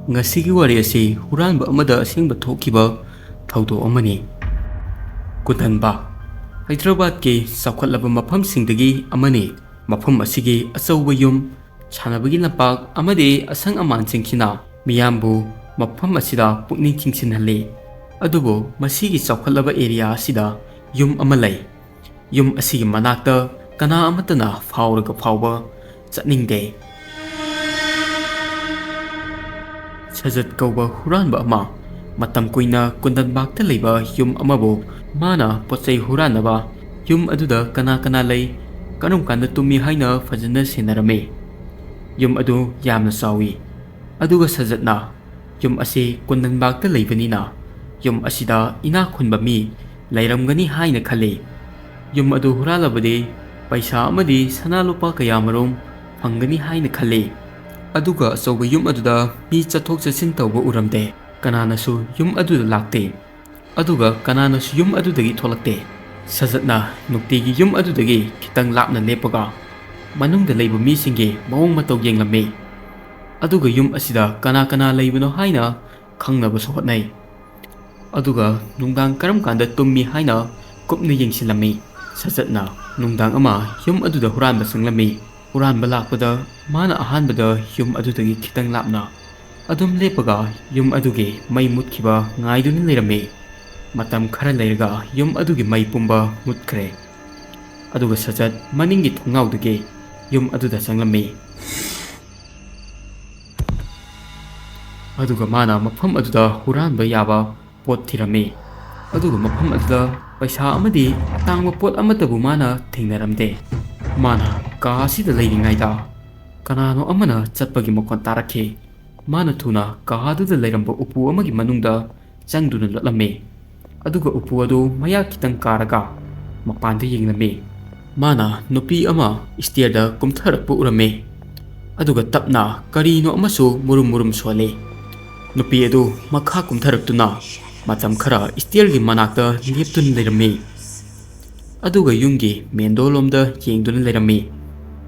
Ngasi wari asi huranba amada asingba thokiba thaudo amani. Kutanba Hyderabad ki saukhatlaba mafamsingdagi amani. Mafam asigi achauba yum sanabagi lampak amadi asang amansingkina miyambu mafam asida pukning chingsinhalli. Adubu masigi saukhatlaba area asida yum amalai. Yum asigi manakta kana amatana fauraga fauba chatningde. Sajat kauba huranba ama matam kuina Kundanbakta leiba yum amabu mana potsai huranaba yum aduda kana lei kanum kanda tumi haina fajana senarame. Yum adu yamna sawi. Aduga sajatna yum ase Kundanbakta leibanina yum asida ina khunba mi leiramgani haina khale. Yum adu huralabade paisa amadi sana lupa kayamarom phangani haina khale. Aduga asoba yum aduda mi chathok chasin tawba uramde kananasu yum aduda lakte. Aduga kananasu yum adudagi tholakte. Sajatna nuktigi yum adudagi kitang lapna lepaga manungda leiba misingi mawong mataw yenglame. Aduga yum asida kana leibano haina khangnaba hotnai. Aduga nungdang karam kanda tummi haina kupna yengsilame. Sajatna nungdang ama yum aduda huranba sanglame. Huranba lakpada mana ahanbada yum adudagi kitang lapna adum lepaga yum adugi mai mutkiba ngaiduni leirame. Matam khara leiraga yum adugi mai pumba mutkre. Aduga sajat maningi thongaudagi yum aduda sanglame. Aduga mana mafam aduda huranba yaba pot thirame. Aduga mafam aduda paisa amadi tangba pot amatabu mana thengnaramde. Mana ka asida leiringaida kanano amana chatpagi makon tarakhe. Mana thuna ka aduda leiramba upu amagi manungda changduna latlame. Aduga upu adu maya kitang karaga mapanda yenglame. Mana nupi ama stairda kumtharakpu urame. Aduga tapna karino amasu murum swale. Nupi adu makha kumtharaktuna matam khara stairgi manakta leptun leirame. Aduga yungi mendolomda yengduna leirame.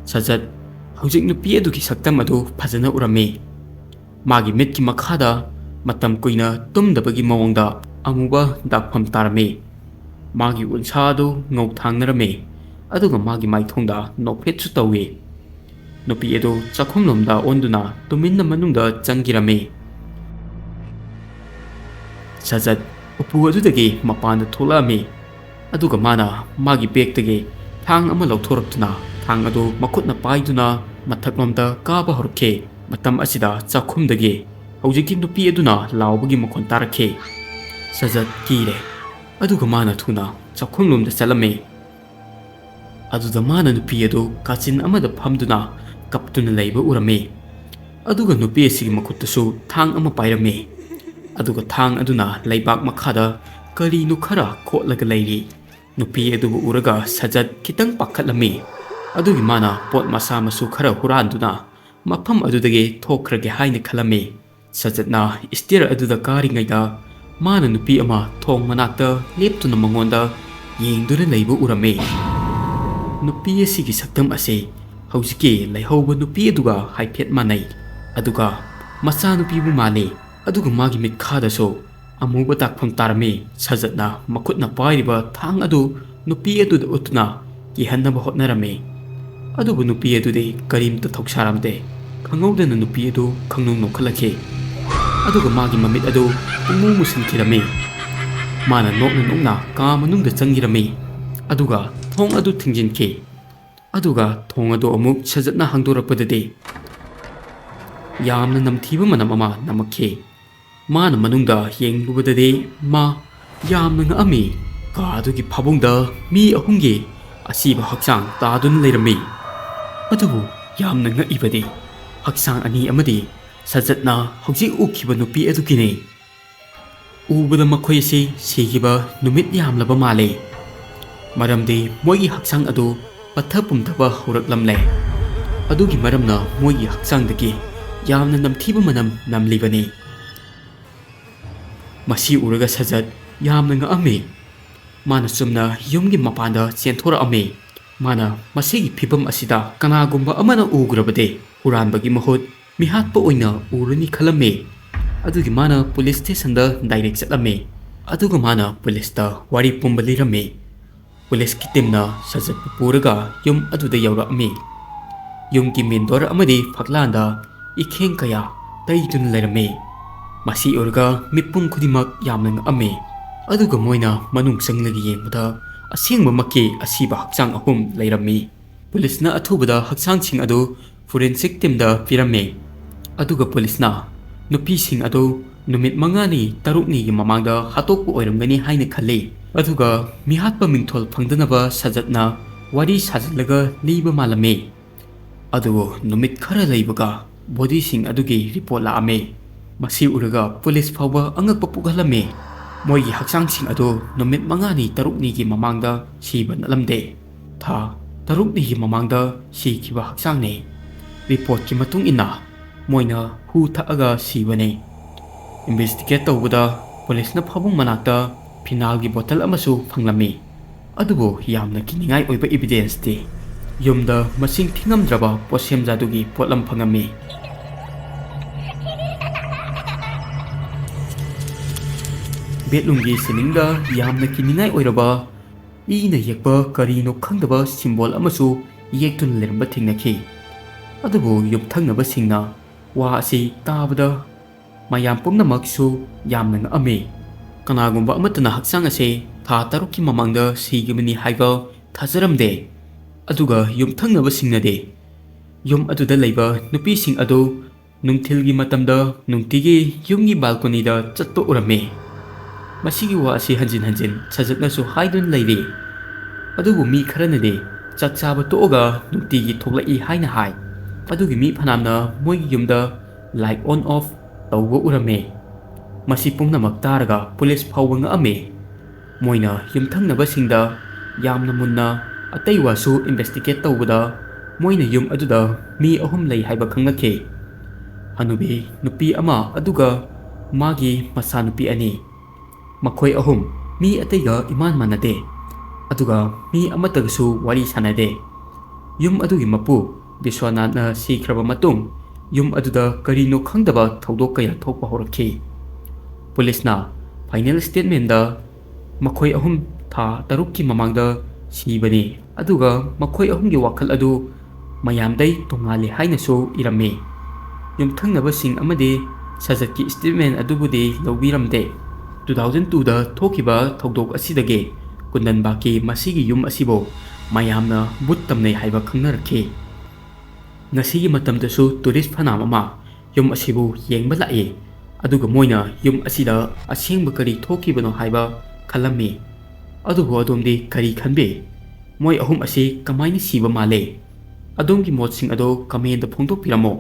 Sajat hujik nupi adugi saktam adu phajana urame. Magi mitki makhada matam kuina tumdabagi mawongda amuba dakpham tarame. Magi unsa adu ngau thangnarame. Aduga magi maithongda nophetsu tawe. Nupi adu chakhumlomda onduna tuminna manungda changgirame. Sajat upu adudagi mapanda tholame. Aduga mana magi begdagi thang ama lauthoraktuna thang adu makhutna paiduna mathaklomda kaba horke. Matam asida chakhumdagi hojiki nupi aduna laubagi makhon tarakhe. Sajat kire aduga mana thuna chakhumlomda chalame. Aduda mana nupi adu kachin amada phamduna kaptuna leiba urame. Aduga nupi asigi makhuttasu thang ama pairame. Aduga thang aduna leibak makhada kari nukhara khotlaga leiri. Nupi adubu uraga sajat kitang pakhatlame. Adugi mana pot masa masu khara huranduna mafam adudagi thokrage haina khalame. Sajatna stair aduda karingaida mana nupi ama thong manakta leptuna mangonda yengduna leiba urame. Nupi asigi saktam ase hojiki leihauba nupi aduga haiphet manai. Aduga macha nupi bu male. Aduga magi mitkhadaso amuba takpham tarame. Sajatna makhutna pairiba thang adu nupi aduda utna kihannaba hotnarame. Adubu nupi adudi karimta thoksaramde. Khangaudana nupi adu khangnung nokhalakhe. Aduga magi mamit adu pungmu musinkhirame. Mana nokna ka manungda changgirame. Aduga thong adu thingjinke. Aduga thong adu amuk sajatna hangdorakpadade yamna namthiba manam ama namakhe. Mana manungda yenglubadade ma yamna ngami ka adugi phabungda mi ahungi asiba haksang tadun leirame. Adubu yamna ngaibade haksang ani amadi sajatna hojik ukhiba nupi adugine. Ubada makhoi se sigiba numit yamlaba male. Maramdi moigi haksang adu patha pumthaba horaklamle. Adugi maramna moigi haksangdagi yamna namthiba manam namlibane. Masi uraga sajat yamna ngaame. Mana sumna yumgi mapanda chenthorame. Mana masigi phibam asida kanagumba amana ugrabade huranbagi mahut mihatpa oina urani khalame. ꯑꯗꯨꯒꯤ ꯃꯥꯅ police ꯁ꯭ꯇꯦꯁꯟꯗ direct ꯆꯠꯂꯝꯃꯤ ꯑꯗꯨꯒ ꯃꯥꯅ ꯄꯨꯂꯤꯁꯇ ꯋꯥꯔꯤ ꯄꯨꯝꯕ ꯂꯤꯔꯝꯃꯤ ꯄꯨꯂꯤꯁꯀꯤ ꯇꯤꯝꯅ ꯁꯖꯠꯄꯨ ꯄꯨꯔꯒ ꯌꯨꯝ ꯑꯗꯨꯗ ꯌꯧꯔꯛꯑꯝꯃꯤ ꯌꯨꯝꯒꯤ ꯃꯦꯟ ꯗꯣꯔ ꯑꯃꯗꯤ ꯐꯛꯂꯥꯟꯗ ꯏꯈꯦꯡ ꯀꯌꯥ ꯇꯩꯗꯨꯅ ꯂꯩꯔꯝꯃꯤ ꯃꯁꯤ ꯎꯔꯒ ꯃꯤꯄꯨꯝ ꯈꯨꯗꯤꯡꯃꯛ ꯌꯥꯝꯅ ꯉꯛꯑꯝꯃꯤ ꯑꯗꯨꯒ ꯃꯣꯏꯅ ꯃꯅꯨꯡ ꯆꯪꯂꯒ ꯌꯦꯡꯕꯗ ꯑꯁꯦꯡꯕꯃꯛꯀꯤ ꯑꯁꯤꯕ ꯍꯛꯆꯥꯡ ꯑꯍꯨꯝ ꯂꯩꯔꯝꯃꯤ ꯄꯨꯂꯤꯁꯅ ꯑꯊꯨꯕꯗ ꯍꯛꯆꯥꯡꯁꯤꯡ ꯑꯗꯨ ꯐꯣꯔꯦꯟꯁꯤꯛ ꯇꯤꯝꯗ ꯄꯤꯔꯝꯃꯤ ꯑꯗꯨꯒ ꯄꯨꯂꯤꯁꯅ ꯅꯨꯄꯤꯁꯤꯡ ꯑꯗꯨ ꯅꯨꯃꯤꯠ 5-6ꯅꯤꯒꯤ ꯃꯃꯥꯡꯗ ꯍꯥꯠꯇꯣꯛꯄ ꯑꯣꯏꯔꯝꯒꯅꯤ ꯍꯥꯏꯅ ꯈꯜꯂꯤ ꯑꯗꯨꯒ ꯃꯤꯍꯥꯠꯄ ꯃꯤꯡꯊꯣꯜ ꯐꯪꯗꯅꯕ ꯁꯖꯠꯅ ꯋꯥꯔꯤ ꯁꯥꯖꯤꯜꯂꯒ ꯂꯤꯕ ꯃꯥꯜꯂꯝꯃꯤ ꯑꯗꯨꯕꯨ ꯅꯨꯃꯤꯠ ꯈꯔ ꯂꯩꯕꯒ ꯕꯣꯗꯤꯁꯤꯡ ꯑꯗꯨꯒꯤ ꯔꯤꯄꯣꯔꯠ ꯂꯥꯛꯑꯝꯃꯤ ꯃꯁꯤ ꯎꯔꯒ ꯄꯨꯂꯤꯁ ꯐꯥꯎꯕ ꯑꯉꯛꯄ ꯄꯣꯛꯍꯜꯂꯝꯃꯤ ꯃꯣꯏꯒꯤ ꯍꯛꯆꯥꯡꯁꯤꯡ ꯑꯗꯨ ꯅꯨꯃꯤꯠ 5-6ꯅꯤꯒꯤ ꯃꯃꯥꯡꯗ ꯁꯤꯕ ꯅꯠꯂꯝꯗꯦ ꯊꯥ 6니ꯒꯤ ꯃꯃꯥꯡꯗ ꯁꯤꯈꯤꯕ ꯍꯛꯆꯥꯡꯅꯤ ꯔꯤꯄꯣꯔꯠꯀꯤ ꯃꯇꯨꯡ ꯏꯟꯅ ꯃꯣꯏꯅ ꯍꯨ ꯊꯛꯑꯒ ꯁꯤꯕꯅꯤ ꯏꯟꯚꯦꯁꯇꯤꯒꯦꯠ ꯇꯧꯕꯗ ꯄꯨꯂꯤꯁꯅ ꯐꯃꯨꯡ ꯃꯅꯥꯛꯇ ꯐꯤꯅꯥꯜꯒꯤ ꯕꯣꯇꯜ ꯑꯃꯁꯨ ꯐꯪꯂꯝꯃꯤ ꯑꯗꯨꯕꯨ ꯌꯥꯝꯅ ꯀꯤꯅꯤꯡꯉꯥꯏ ꯑꯣꯏꯕ ꯏꯕꯤꯗꯦꯟꯁꯇꯤ ꯌꯨꯝꯗ ꯃꯁꯤꯡ ꯊꯤꯉꯝꯗ꯭ꯔꯕ ꯄꯣꯠꯁꯦꯝ ꯖꯥꯗꯨꯒꯤ ꯄꯣꯠꯂꯝ ꯐꯪꯉꯝꯃꯤ ꯕꯦꯠꯔꯨꯝꯒꯤ ꯁꯤꯂꯤꯡꯗ ꯌꯥꯝꯅ ꯀꯤꯅꯤꯡꯉꯥꯏ ꯑꯣꯏꯔꯕ ꯏꯅ ꯌꯦꯛꯄ ꯀꯔꯤꯅꯣ ꯈꯪꯗꯕ ꯁꯤꯝꯕꯣꯜ ꯑꯃꯁꯨ ꯌꯦꯛꯇꯨꯅ ꯂꯩꯔꯝꯕ ꯊꯦꯡꯅꯈꯤ ꯑꯗꯨꯕꯨ ꯌꯨꯝꯊꯪꯅꯕꯁꯤꯡꯅ ꯋꯥ ꯑꯁꯤ ꯇꯥꯕꯗ ꯃꯌꯥꯝ ꯄꯨꯝꯅꯃꯛꯁꯨ ꯌꯥꯝꯅ ꯉꯛꯑꯝꯃꯤ ꯀꯅꯥꯒꯨꯝꯕ ꯑꯃꯠꯇꯅ ꯍꯛꯆꯥꯡ ꯑꯁꯤ ꯊꯥ 6ꯀꯤ ꯃꯃꯥꯡꯗ ꯁꯤꯈꯤꯕꯅꯤ ꯍꯥꯏꯕ ꯊꯥꯖꯔꯝꯗꯦ ꯑꯗꯨꯒ ꯌꯨꯝꯊꯪꯅꯕꯁꯤꯡꯅꯗꯤ ꯌꯨꯝ ꯑꯗꯨꯗ ꯂꯩꯕ ꯅꯨꯄꯤꯁꯤꯡ ꯑꯗꯨ ꯅꯨꯡꯊꯤꯜꯒꯤ ꯃꯇꯝꯗ ꯅꯨꯡꯇꯤꯒꯤ ꯌꯨꯝꯒꯤ ꯕꯥꯜꯀꯣꯅꯤꯗ ꯆꯠꯄ ꯎꯔꯝꯃꯤ ꯃꯁꯤꯒꯤ ꯋꯥ ꯑꯁꯤ ꯍꯟꯖꯤꯟ ꯍꯟꯖꯤꯟ ꯁꯖꯠꯅꯁꯨ ꯍꯥꯏꯗꯨꯅ ꯂꯩꯔꯤ ꯑꯗꯨꯕꯨ ꯃꯤ ꯈꯔꯅꯗꯤ ꯆꯥꯛ ꯆꯥꯕ ꯇꯣꯛꯑꯒ ꯅꯨꯡꯇꯤꯒꯤ ꯊꯣꯛꯂꯛꯏ ꯍꯥꯏꯅ ꯍꯥꯏ ꯑꯗꯨꯒꯤ ꯃꯤ ꯐꯅꯥꯝꯅ ꯃꯣꯏꯒꯤ ꯌꯨꯝꯗ ꯂꯥꯏꯠ ꯑꯣꯟ ꯑꯣꯐ ꯇꯧꯕ ꯎꯔꯝꯃꯤ ꯃꯁꯤ ꯄꯨꯝꯅꯃꯛ ꯇꯥꯔꯒ ꯄꯨꯂꯤꯁ ꯐꯥꯎꯕ ꯉꯛꯑꯝꯃꯤ ꯃꯣꯏꯅ ꯌꯨꯝꯊꯪꯅꯕꯁꯤꯡꯗ ꯌꯥꯝꯅ ꯃꯨꯟꯅ ꯑꯇꯩ ꯋꯥꯁꯨ ꯏꯟꯚꯦꯁꯇꯤꯒꯦꯠ ꯇꯧꯕꯗ ꯃꯣꯏꯅ ꯌꯨꯝ ꯑꯗꯨꯗ ꯃꯤ 3 ꯂꯩ ꯍꯥꯏꯕ ꯈꯪꯂꯛꯈꯤ ꯍꯅꯨꯕꯤ ꯅꯨꯄꯤ ꯑꯃ ꯑꯗꯨꯒ ꯃꯥꯒꯤ ꯃꯆꯥꯅꯨꯄꯤ 2 ꯃꯈꯣꯏ 3 ꯃꯤ ꯑꯇꯩꯒ ꯏꯃꯥꯟ ꯃꯥꯟꯅꯗꯦ ꯑꯗꯨꯒ ꯃꯤ ꯑꯃꯠꯇꯒꯁꯨ ꯋꯥꯔꯤ ꯁꯥꯅꯗꯦ ꯌꯨꯝ ꯑꯗꯨꯒꯤ ꯃꯄꯨ ꯕꯤꯁ꯭ꯋꯥꯅꯥꯊꯅ ꯁꯤꯈ꯭ꯔꯕ ꯃꯇꯨꯡ ꯌꯨꯝ ꯑꯗꯨꯗ ꯀꯔꯤꯅꯣ ꯈꯪꯗꯕ ꯊꯧꯗꯣꯛ ꯀꯌꯥ ꯊꯣꯛꯄ ꯍꯧꯔꯛꯈꯤ ꯄꯨꯂꯤꯁꯅ ꯐꯥꯏꯅꯦꯜ ꯁ꯭ꯇꯦꯠꯃꯦꯟꯇꯗ ꯃꯈꯣꯏ 3 ꯊꯥ 6ꯀꯤ ꯃꯃꯥꯡꯗ ꯁꯤꯕꯅꯤ ꯑꯗꯨꯒ ꯃꯈꯣꯏ 3ꯒꯤ ꯋꯥꯈꯜ ꯑꯗꯨ ꯃꯌꯥꯝꯗꯩ ꯇꯣꯉꯥꯜꯂꯤ ꯍꯥꯏꯅꯁꯨ ꯏꯔꯝꯃꯤ ꯌꯨꯝꯊꯪꯅꯕꯁꯤꯡ ꯑꯃꯗꯤ ꯁꯖꯠꯀꯤ ꯁ꯭ꯇꯦꯠꯃꯦꯟ ꯑꯗꯨꯕꯨꯗꯤ ꯂꯧꯕꯤꯔꯝꯗꯦ 2002ꯗ ꯊꯣꯛꯈꯤꯕ ꯊꯧꯗꯣꯛ ꯑꯁꯤꯗꯒꯤ ꯀꯨꯟꯗꯟꯕꯥꯒꯤ ꯃꯁꯤꯒꯤ ꯌꯨꯝ ꯑꯁꯤꯕꯨ ꯃꯌꯥꯝꯅ ꯕꯨꯠ ꯇꯝꯅꯩ ꯍꯥꯏꯕ ꯈꯪꯅꯔꯛꯈꯤ ꯉꯁꯤꯒꯤ ꯃꯇꯝꯗꯁꯨ ꯇꯨꯔꯤꯁ ꯐꯅꯥꯝ ꯑꯃ ꯌꯨꯝ ꯑꯁꯤꯕꯨ ꯌꯦꯡꯕ ꯂꯥꯛꯏ ꯑꯗꯨꯒ ꯃꯣꯏꯅ ꯌꯨꯝ ꯑꯁꯤꯗ ꯑꯁꯦꯡꯕ ꯀꯔꯤ ꯊꯣꯛꯈꯤꯕꯅꯣ ꯍꯥꯏꯕ ꯈꯜꯂꯝꯃꯤ ꯑꯗꯨꯕꯨ ꯑꯗꯣꯝꯗꯤ ꯀꯔꯤ ꯈꯟꯕꯤ ꯃꯣꯏ 3 ꯑꯁꯤ ꯀꯃꯥꯏꯅ ꯁꯤꯕ ꯃꯥꯜꯂꯤ ꯑꯗꯣꯝꯒꯤ ꯃꯣꯠꯁꯤꯡ ꯑꯗꯨ ꯀꯃꯦꯟꯇꯗ ꯐꯣꯡꯗꯣꯛꯄꯤꯔꯝꯃꯨ